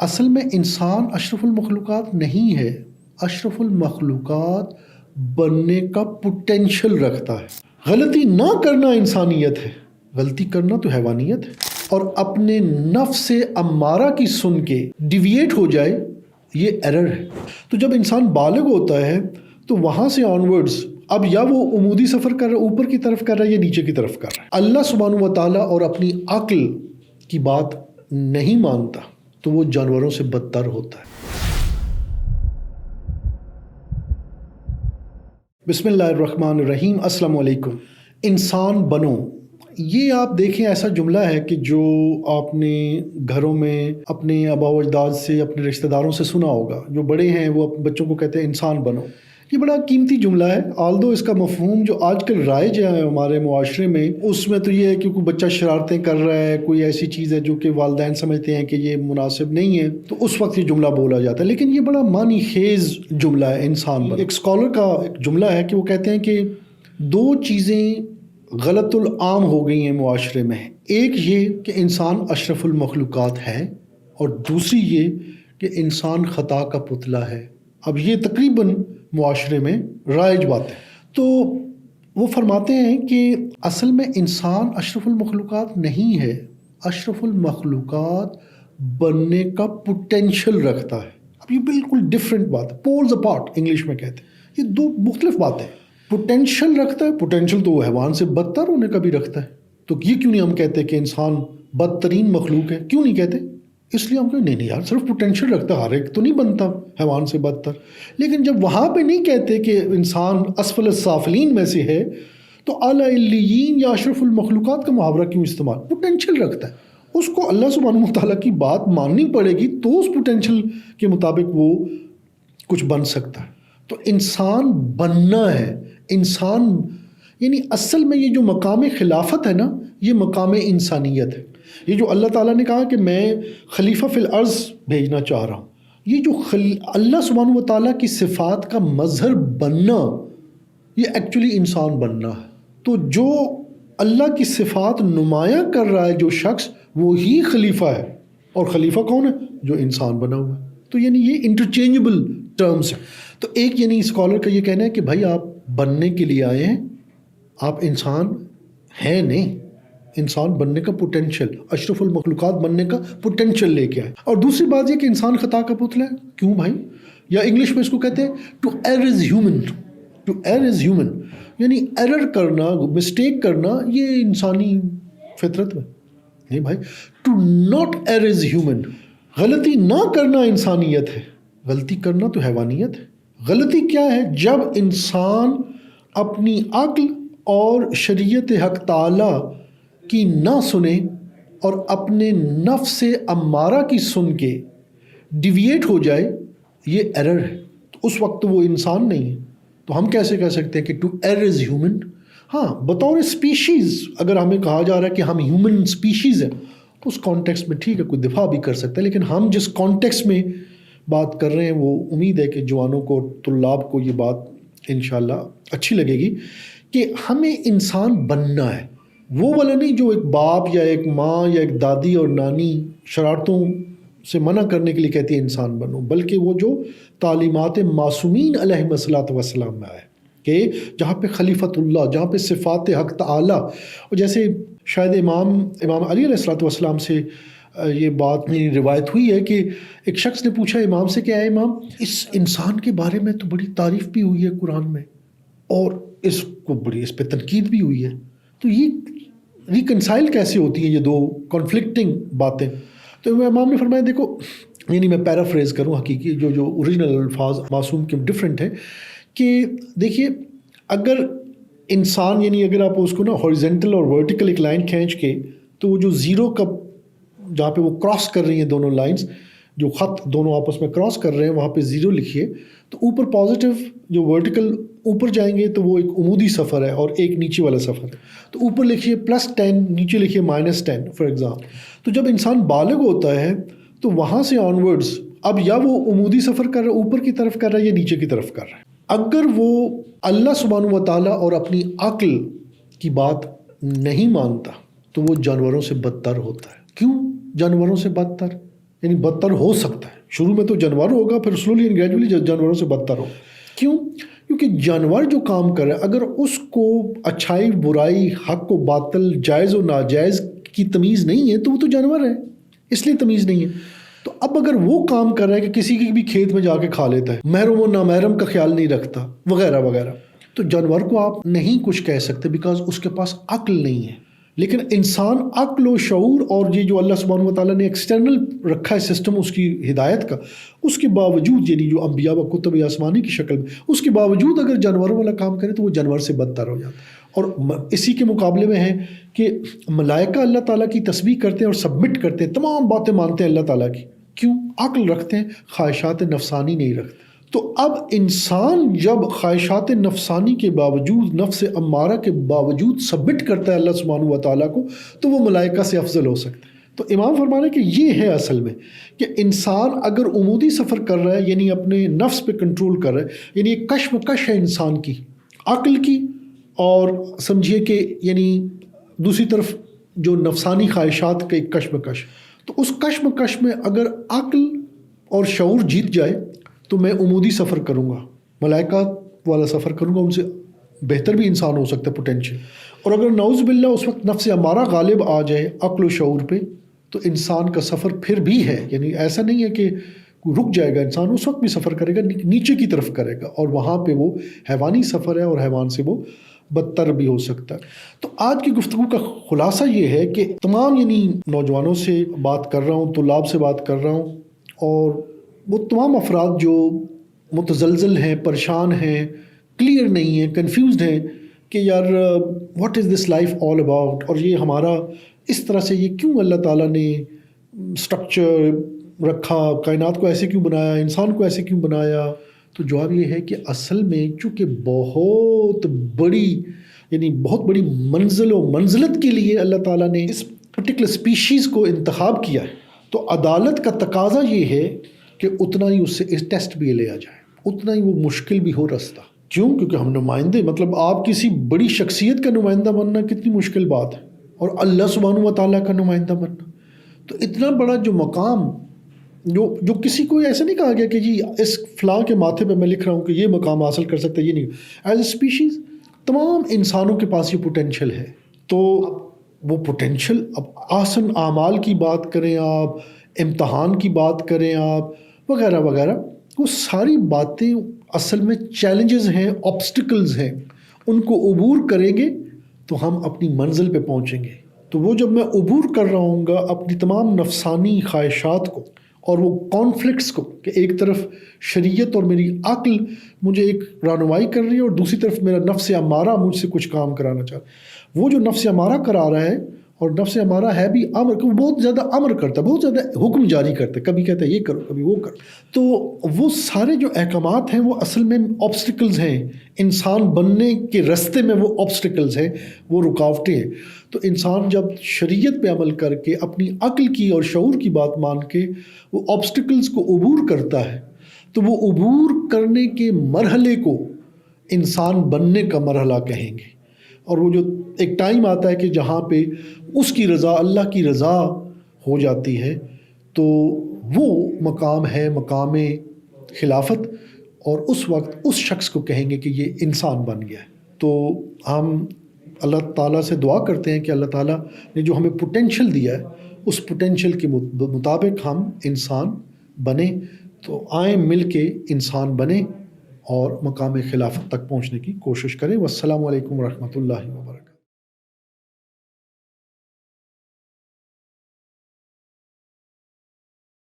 اصل میں انسان اشرف المخلوقات نہیں ہے، اشرف المخلوقات بننے کا پوٹینشل رکھتا ہے۔ غلطی نہ کرنا انسانیت ہے، غلطی کرنا تو حیوانیت ہے، اور اپنے نفس امارہ کی سن کے ڈیویٹ ہو جائے یہ ایرر ہے۔ تو جب انسان بالغ ہوتا ہے تو وہاں سے آنورڈز اب یا وہ عمودی سفر کر رہا ہے، اوپر کی طرف کر رہا ہے یا نیچے کی طرف کر رہا ہے۔ اللہ سبحانہ و تعالیٰ اور اپنی عقل کی بات نہیں مانتا تو وہ جانوروں سے بدتر ہوتا ہے۔ بسم اللہ الرحمن الرحیم۔ السلام علیکم۔ انسان بنو، یہ آپ دیکھیں ایسا جملہ ہے کہ جو آپ نے گھروں میں اپنے آباء و اجداد سے، اپنے رشتہ داروں سے سنا ہوگا۔ جو بڑے ہیں وہ اپنے بچوں کو کہتے ہیں انسان بنو۔ یہ بڑا قیمتی جملہ ہے، آلدو اس کا مفہوم جو آج کل رائج ہے ہمارے معاشرے میں، اس میں تو یہ ہے کہ کوئی بچہ شرارتیں کر رہا ہے، کوئی ایسی چیز ہے جو کہ والدین سمجھتے ہیں کہ یہ مناسب نہیں ہے، تو اس وقت یہ جملہ بولا جاتا ہے۔ لیکن یہ بڑا معنی خیز جملہ ہے، انسان بنو۔ ایک اسکالر کا ایک جملہ ہے کہ وہ کہتے ہیں کہ دو چیزیں غلط العام ہو گئی ہیں معاشرے میں، ایک یہ کہ انسان اشرف المخلوقات ہے، اور دوسری یہ کہ انسان خطا کا پتلا ہے۔ اب یہ تقریباً معاشرے میں رائج بات ہے۔ تو وہ فرماتے ہیں کہ اصل میں انسان اشرف المخلوقات نہیں ہے، اشرف المخلوقات بننے کا پوٹینشل رکھتا ہے۔ اب یہ بالکل ڈیفرنٹ بات ہے، پولز اپارٹ انگلش میں کہتے ہیں، یہ دو مختلف باتیں۔ پوٹینشل رکھتا ہے، پوٹینشل تو وہ حیوان سے بدتر ہونے کا بھی رکھتا ہے، تو یہ کیوں نہیں ہم کہتے کہ انسان بدترین مخلوق ہے؟ کیوں نہیں کہتے؟ اس لیے ہم کہتے نہیں یار، صرف پوٹینشل رکھتا ہے، ہر ایک تو نہیں بنتا حیوان سے بدتر۔ لیکن جب وہاں پہ نہیں کہتے کہ انسان اسفل السافلین میں سے ہے، تو اعلیٰ علیین یا اشرف المخلوقات کا محاورہ کیوں استعمال؟ پوٹینشل رکھتا ہے، اس کو اللہ سبحانہ و تعالیٰ کی بات ماننی پڑے گی تو اس پوٹینشل کے مطابق وہ کچھ بن سکتا ہے۔ تو انسان بننا ہے، انسان یعنی اصل میں یہ جو مقام خلافت ہے نا، یہ مقام انسانیت ہے۔ یہ جو اللہ تعالیٰ نے کہا کہ میں خلیفہ فی الارض بھیجنا چاہ رہا ہوں، یہ جو اللہ سبحانہ و تعالیٰ کی صفات کا مظہر بننا، یہ ایکچولی انسان بننا ہے۔ تو جو اللہ کی صفات نمایاں کر رہا ہے جو شخص، وہی خلیفہ ہے، اور خلیفہ کون ہے؟ جو انسان بنا ہوا ہے۔ تو یعنی یہ انٹرچینجبل ٹرمز ہیں۔ تو ایک یعنی اسکالر کا یہ کہنا ہے کہ بھائی آپ بننے کے لیے آئے ہیں، آپ انسان ہیں نہیں، انسان بننے کا پوٹینشل، اشرف المخلوقات بننے کا پوٹینشل لے کے آئے۔ اور دوسری بات یہ کہ انسان خطا کا پتلا ہے۔ کیوں بھائی؟ یا انگلش میں اس کو کہتے ہیں to error is human, to error is human, یعنی ایرر کرنا، مسٹیک کرنا یہ انسانی فطرت میں نہیں بھائی۔ To not error is human, غلطی نہ کرنا انسانیت ہے، غلطی کرنا تو حیوانیت ہے۔ غلطی کیا ہے؟ جب انسان اپنی عقل اور شریعت حق تعالی کی نہ سنے اور اپنے نفس امارہ کی سن کے ڈیویٹ ہو جائے، یہ ایرر ہے، تو اس وقت وہ انسان نہیں ہے۔ تو ہم کیسے کہہ سکتے ہیں کہ ٹو ایرر از ہیومن؟ ہاں، بطور اسپیشیز اگر ہمیں کہا جا رہا ہے کہ ہم ہیومن اسپیشیز ہیں، اس کانٹیکس میں ٹھیک ہے، کوئی دفاع بھی کر سکتا ہے، لیکن ہم جس کانٹیکس میں بات کر رہے ہیں وہ امید ہے کہ جوانوں کو، طلاب کو یہ بات انشاءاللہ اچھی لگے گی کہ ہمیں انسان بننا ہے۔ وہ والا نہیں جو ایک باپ یا ایک ماں یا ایک دادی اور نانی شرارتوں سے منع کرنے کے لیے کہتی ہے انسان بنو، بلکہ وہ جو تعلیمات معصومین علیہ الصلوۃ والسلام میں آئے کہ جہاں پہ خلیفۃ اللہ، جہاں پہ صفات حق تعالی، اور جیسے شاید امام علی علیہ الصلوۃ والسلام سے یہ بات روایت ہوئی ہے کہ ایک شخص نے پوچھا امام سے کہ اے امام، اس انسان کے بارے میں تو بڑی تعریف بھی ہوئی ہے قرآن میں، اور اس پہ تنقید بھی ہوئی ہے، تو یہ ریکنسائل کیسے ہوتی ہیں یہ دو کنفلکٹنگ باتیں؟ تو امام نے فرمایا دیکھو، یعنی میں پیرافریز کروں، حقیقی جو اوریجنل الفاظ معصوم کے ڈفرینٹ ہیں، کہ دیکھیے اگر انسان یعنی اگر آپ اس کو نا ہاریزونٹل اور ورٹیکل ایک لائن کھینچ کے، تو وہ جو زیرو کا جہاں پہ وہ کراس کر رہی ہیں دونوں لائنز، جو خط دونوں آپس میں کراس کر رہے ہیں، وہاں پہ زیرو لکھیے، تو اوپر پازیٹیو جو ورٹیکل اوپر جائیں گے تو وہ ایک عمودی سفر ہے، اور ایک نیچے والا سفر ہے، تو اوپر لکھیے +10، نیچے لکھیے -10 فار ایگزامپل۔ تو جب انسان بالغ ہوتا ہے تو وہاں سے آنورڈز اب یا وہ عمودی سفر کر رہا ہے، اوپر کی طرف کر رہا ہے، یا نیچے کی طرف کر رہا ہے۔ اگر وہ اللہ سبحانہ و تعالیٰ اور اپنی عقل کی بات نہیں مانتا تو وہ جانوروں سے بدتر ہوتا ہے۔ کیوں جانوروں سے بدتر؟ یعنی بدتر ہو سکتا ہے. شروع میں تو جانور ہوگا، پھر سلولی اینڈ گریجولی جانوروں سے بدتر ہو. کیوں؟ کیونکہ جانور جو کام کر رہا ہے اگر اس کو اچھائی برائی، حق و باطل، جائز و ناجائز کی تمیز نہیں ہے تو وہ تو جانور ہے، اس لیے تمیز نہیں ہے. تو اب اگر وہ کام کر رہا ہے کہ کسی کے بھی کھیت میں جا کے کھا لیتا ہے، محرم و نامحرم کا خیال نہیں رکھتا وغیرہ وغیرہ، تو جانور کو آپ نہیں کچھ کہہ سکتے بیکاز اس کے پاس عقل نہیں ہے. لیکن انسان عقل و شعور اور یہ جو اللہ سبحانہ و تعالیٰ نے ایکسٹرنل رکھا ہے سسٹم اس کی ہدایت کا، اس کے باوجود یعنی جو انبیاء و کتب آسمانی کی شکل میں، اس کے باوجود اگر جانوروں والا کام کرے تو وہ جانور سے بدتر ہو جاتا ہے. اور اسی کے مقابلے میں ہے کہ ملائکہ اللہ تعالیٰ کی تسبیح کرتے ہیں اور سبمٹ کرتے ہیں، تمام باتیں مانتے ہیں اللہ تعالیٰ کی. کیوں؟ عقل رکھتے ہیں، خواہشات نفسانی نہیں رکھتے. تو اب انسان جب خواہشات نفسانی کے باوجود، نفس امارہ کے باوجود سبمٹ کرتا ہے اللہ سبحانہ و تعالیٰ کو، تو وہ ملائکہ سے افضل ہو سکتا ہے. تو امام فرمانے کہ یہ ہے اصل میں کہ انسان اگر عمودی سفر کر رہا ہے، یعنی اپنے نفس پہ کنٹرول کر رہا ہے، یعنی ایک کشمکش ہے انسان کی، عقل کی، اور سمجھیے کہ یعنی دوسری طرف جو نفسانی خواہشات کا ایک کشمکش، تو اس کشمکش میں اگر عقل اور شعور جیت جائے تو میں عمودی سفر کروں گا، ملائکہ والا سفر کروں گا، ان سے بہتر بھی انسان ہو سکتا ہے پوٹینشیل. اور اگر نعوذ باللہ اس وقت نفس امارہ غالب آ جائے عقل و شعور پہ، تو انسان کا سفر پھر بھی ہے، یعنی ایسا نہیں ہے کہ رک جائے گا، انسان اس وقت بھی سفر کرے گا، نیچے کی طرف کرے گا، اور وہاں پہ وہ حیوانی سفر ہے اور حیوان سے وہ بدتر بھی ہو سکتا ہے. تو آج کی گفتگو کا خلاصہ یہ ہے کہ تمام یعنی نوجوانوں سے بات کر رہا ہوں، طلاب سے بات کر رہا ہوں، اور وہ تمام افراد جو متزلزل ہیں، پریشان ہیں، کلیئر نہیں ہیں، کنفیوزڈ ہیں کہ یار what is this life all about, اور یہ ہمارا اس طرح سے یہ کیوں اللہ تعالیٰ نے اسٹرکچر رکھا، کائنات کو ایسے کیوں بنایا، انسان کو ایسے کیوں بنایا. تو جواب یہ ہے کہ اصل میں چونکہ بہت بڑی منزل و منزلت کے لیے اللہ تعالیٰ نے اس پرٹیکولر اسپیشیز کو انتخاب کیا ہے، تو عدالت کا تقاضا یہ ہے کہ اتنا ہی اس سے ٹیسٹ بھی لیا جائے، اتنا ہی وہ مشکل بھی ہو رستہ. کیوں؟ کیونکہ ہم نمائندے، مطلب آپ کسی بڑی شخصیت کا نمائندہ بننا کتنی مشکل بات ہے، اور اللہ سبحانہ و تعالیٰ کا نمائندہ بننا تو اتنا بڑا جو مقام، جو کسی کو ایسا نہیں کہا گیا کہ جی اس فلاں کے ماتھے پہ میں لکھ رہا ہوں کہ یہ مقام حاصل کر سکتا ہے، یہ نہیں. ایز اے اسپیشیز تمام انسانوں کے پاس یہ پوٹینشیل ہے. تو وہ پوٹینشیل، اب آسن اعمال کی بات کریں آپ، امتحان کی بات کریں آپ، وغیرہ وغیرہ، وہ ساری باتیں اصل میں چیلنجز ہیں، آبسٹیکلز ہیں. ان کو عبور کریں گے تو ہم اپنی منزل پہ پہنچیں گے. تو وہ جب میں عبور کر رہا ہوں گا اپنی تمام نفسانی خواہشات کو اور وہ کانفلکٹس کو، کہ ایک طرف شریعت اور میری عقل مجھے ایک رہنمائی کر رہی ہے، اور دوسری طرف میرا نفس امارہ مجھ سے کچھ کام کرانا چاہتا ہے. وہ جو نفس امارہ کرا رہا ہے، اور نفس امارہ ہے بھی امر، بہت زیادہ امر کرتا ہے، بہت زیادہ حکم جاری کرتا ہے، کبھی کہتا ہے یہ کرو، کبھی وہ کرو. تو وہ سارے جو احکامات ہیں وہ اصل میں آبسٹیکلز ہیں، انسان بننے کے راستے میں وہ آبسٹیکلز ہیں، وہ رکاوٹیں ہیں. تو انسان جب شریعت پہ عمل کر کے اپنی عقل کی اور شعور کی بات مان کے وہ آبسٹیکلز کو عبور کرتا ہے، تو وہ عبور کرنے کے مرحلے کو انسان بننے کا مرحلہ کہیں گے. اور وہ جو ایک ٹائم آتا ہے کہ جہاں پہ اس کی رضا، اللہ کی رضا ہو جاتی ہے، تو وہ مقام ہے مقام خلافت، اور اس وقت اس شخص کو کہیں گے کہ یہ انسان بن گیا ہے. تو ہم اللہ تعالیٰ سے دعا کرتے ہیں کہ اللہ تعالیٰ نے جو ہمیں پوٹینشیل دیا ہے، اس پوٹینشیل کے مطابق ہم انسان بنیں. تو آئیں مل کے انسان بنیں اور مقام خلافت تک پہنچنے کی کوشش کریں. والسلام علیکم ورحمۃ اللہ وبرکاتہ.